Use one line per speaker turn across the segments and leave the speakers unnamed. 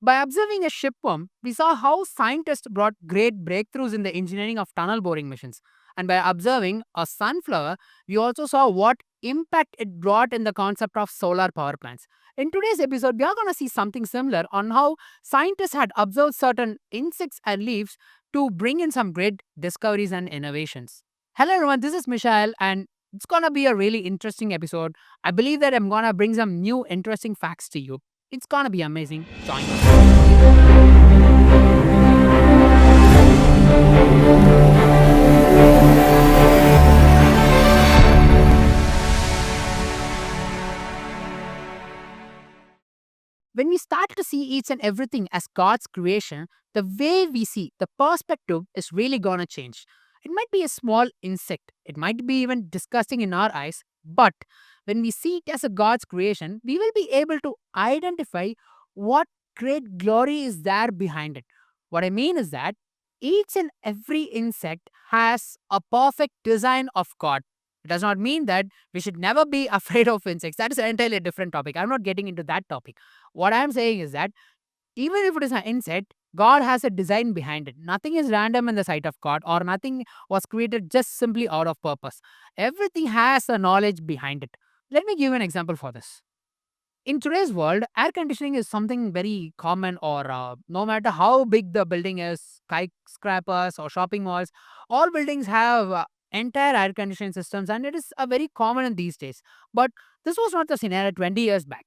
By observing a shipworm, we saw how scientists brought great breakthroughs in the engineering of tunnel boring machines. And by observing a sunflower, we also saw what impact it brought in the concept of solar power plants. In today's episode, we are going to see something similar on how scientists had observed certain insects and leaves to bring in some great discoveries and innovations. Hello, everyone. This is Michael, and it's going to be a really interesting episode. I believe that I'm going to bring some new interesting facts to you. It's going to be amazing. Join me. When we start to see each and everything as God's creation, the way we see the perspective is really going to change. It might be a small insect, it might be even disgusting in our eyes, but when we see it as a God's creation, we will be able to identify what great glory is there behind it. What I mean is that each and every insect has a perfect design of God. It does not mean that we should never be afraid of insects. That is entirely a different topic. I'm not getting into that topic. What I'm saying is that even if it is an insect, God has a design behind it. Nothing is random in the sight of God, or nothing was created just simply out of purpose. Everything has a knowledge behind it. Let me give an example for this. In today's world, air conditioning is something very common, or no matter how big the building is, skyscrapers or shopping malls, all buildings have entire air conditioning systems, and it is a very common in these days. But this was not the scenario 20 years back.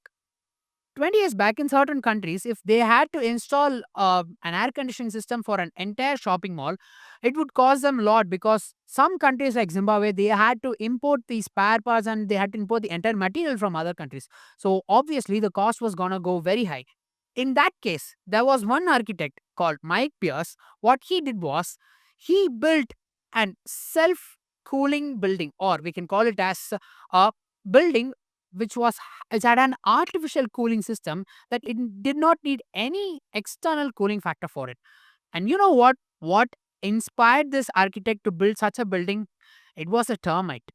20 years back, in certain countries, if they had to install an air conditioning system for an entire shopping mall, it would cost them a lot, because some countries like Zimbabwe, they had to import the spare parts and they had to import the entire material from other countries. So obviously the cost was gonna go very high. In that case, there was one architect called Mike Pierce. What he did was he built an self cooling building, or we can call it as a building which had an artificial cooling system, that it did not need any external cooling factor for it. And you know what? What inspired this architect to build such a building? It was a termite.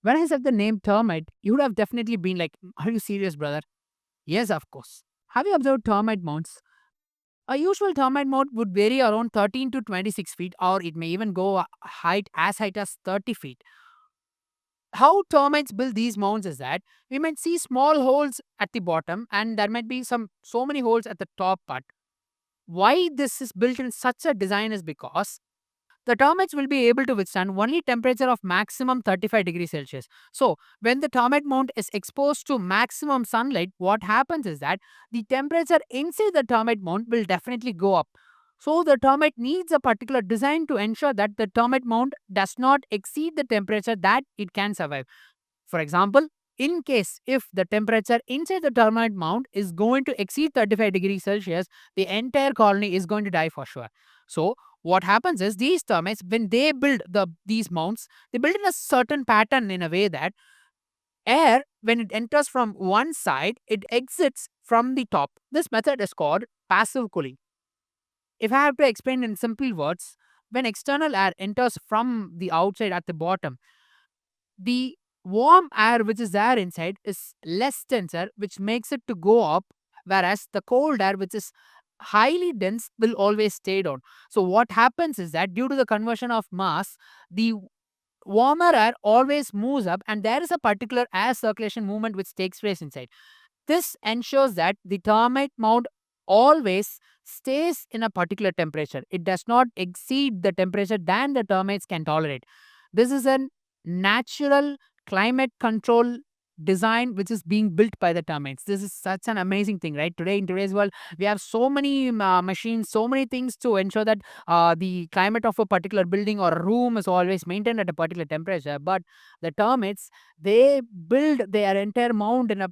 When I said the name termite, you would have definitely been like, "Are you serious, brother?" Yes, of course. Have you observed termite mounds? A usual termite mound would vary around 13 to 26 feet, or it may even go height as 30 feet. How termites build these mounds is that we might see small holes at the bottom, and there might be so many holes at the top part. Why this is built in such a design is because the termites will be able to withstand only temperature of maximum 35 degrees Celsius. So when the termite mound is exposed to maximum sunlight, what happens is that the temperature inside the termite mound will definitely go up. So the termite needs a particular design to ensure that the termite mound does not exceed the temperature that it can survive. For example, in case if the temperature inside the termite mound is going to exceed 35 degrees Celsius, the entire colony is going to die for sure. So what happens is these termites, when they build these mounds, they build in a certain pattern in a way that air, when it enters from one side, it exits from the top. This method is called passive cooling. If I have to explain in simple words, when external air enters from the outside at the bottom, the warm air which is there inside is less denser, which makes it to go up, whereas the cold air, which is highly dense, will always stay down. So what happens is that due to the conversion of mass, the warmer air always moves up, and there is a particular air circulation movement which takes place inside. This ensures that the termite mound always stays in a particular temperature. It does not exceed the temperature than the termites can tolerate. This is a natural climate control design which is being built by the termites. This is such an amazing thing, right? Today, in today's world, we have so many machines, so many things to ensure that the climate of a particular building or a room is always maintained at a particular temperature. But the termites, they build their entire mound in a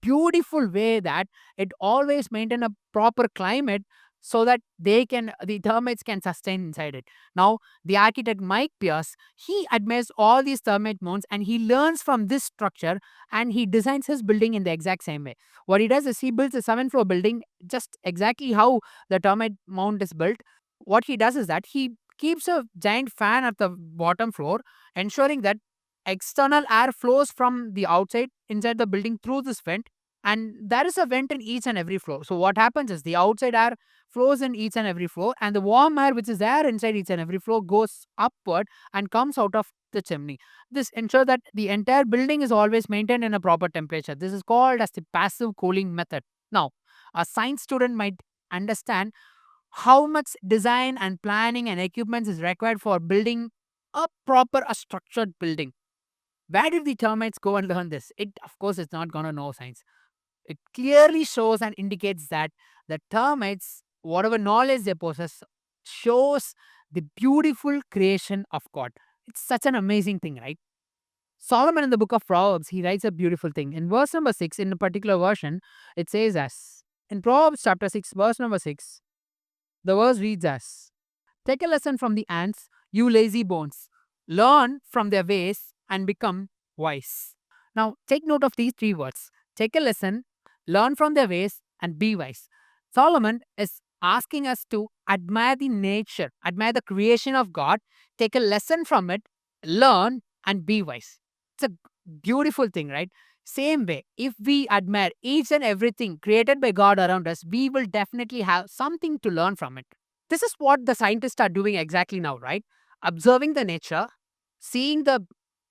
beautiful way that it always maintain a proper climate, so that the termites can sustain inside it. Now, the architect Mike Pierce, he admires all these termite mounds, and he learns from this structure, and he designs his building in the exact same way. What he does is he builds a 7-floor building just exactly how the termite mound is built. What he does is that he keeps a giant fan at the bottom floor, ensuring that external air flows from the outside inside the building through this vent, and there is a vent in each and every floor. So what happens is the outside air flows in each and every floor, and the warm air which is there inside each and every floor goes upward and comes out of the chimney. This ensures that the entire building is always maintained in a proper temperature. This is called as the passive cooling method. Now, a science student might understand how much design and planning and equipment is required for building a structured building. Where did the termites go and learn this? It, of course, is not going to know science. It clearly shows and indicates that the termites, whatever knowledge they possess, shows the beautiful creation of God. It's such an amazing thing, right? Solomon in the book of Proverbs, he writes a beautiful thing. In verse number 6, in a particular version, it says as in Proverbs chapter 6, verse number 6, the verse reads as, take a lesson from the ants, you lazy bones. Learn from their ways and become wise. Now, take note of these three words. Take a lesson, learn from their ways, and be wise. Solomon is asking us to admire the nature, admire the creation of God, take a lesson from it, learn, and be wise. It's a beautiful thing, right? Same way, if we admire each and everything created by God around us, we will definitely have something to learn from it. This is what the scientists are doing exactly now, right? Observing the nature, seeing the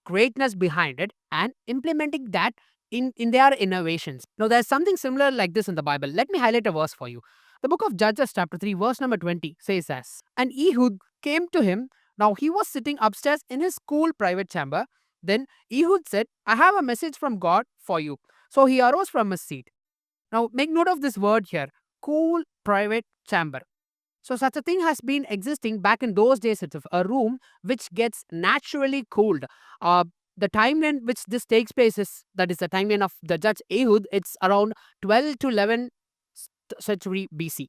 greatness behind it, and implementing that in their innovations. Now, there's something similar like this in the Bible. Let me highlight a verse for you. The book of Judges, chapter 3, verse number 20 says this, and Ehud came to him. Now, he was sitting upstairs in his cool private chamber. Then Ehud said, I have a message from God for you. So he arose from his seat. Now, make note of this word here, cool private chamber. So such a thing has been existing back in those days itself, a room which gets naturally cooled. The timeline which this takes place is, that is the timeline of the judge Ehud, it's around 12 to 11th century BC.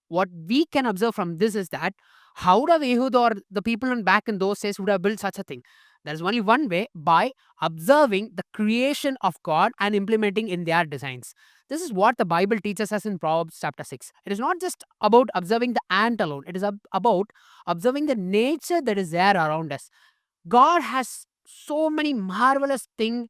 What we can observe from this is that how would have Ehud or the people back in those days would have built such a thing? There's only one way, by observing the creation of God and implementing in their designs. This is what the Bible teaches us in Proverbs chapter 6. It is not just about observing the ant alone. It is about observing the nature that is there around us. God has so many marvelous things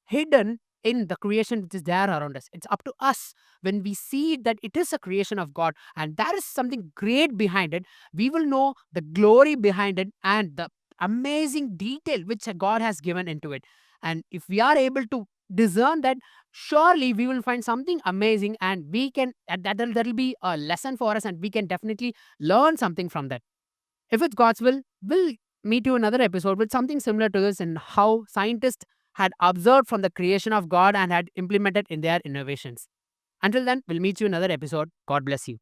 hidden in the creation which is there around us. It's up to us when we see that it is a creation of God and there is something great behind it, we will know the glory behind it and the amazing detail which God has given into it. And if we are able to discern that, surely we will find something amazing and we can, that'll be a lesson for us and we can definitely learn something from that. If it's God's will, we'll meet you another episode with something similar to this and how scientists had observed from the creation of God and had implemented in their innovations. Until then, we'll meet you in another episode. God bless you.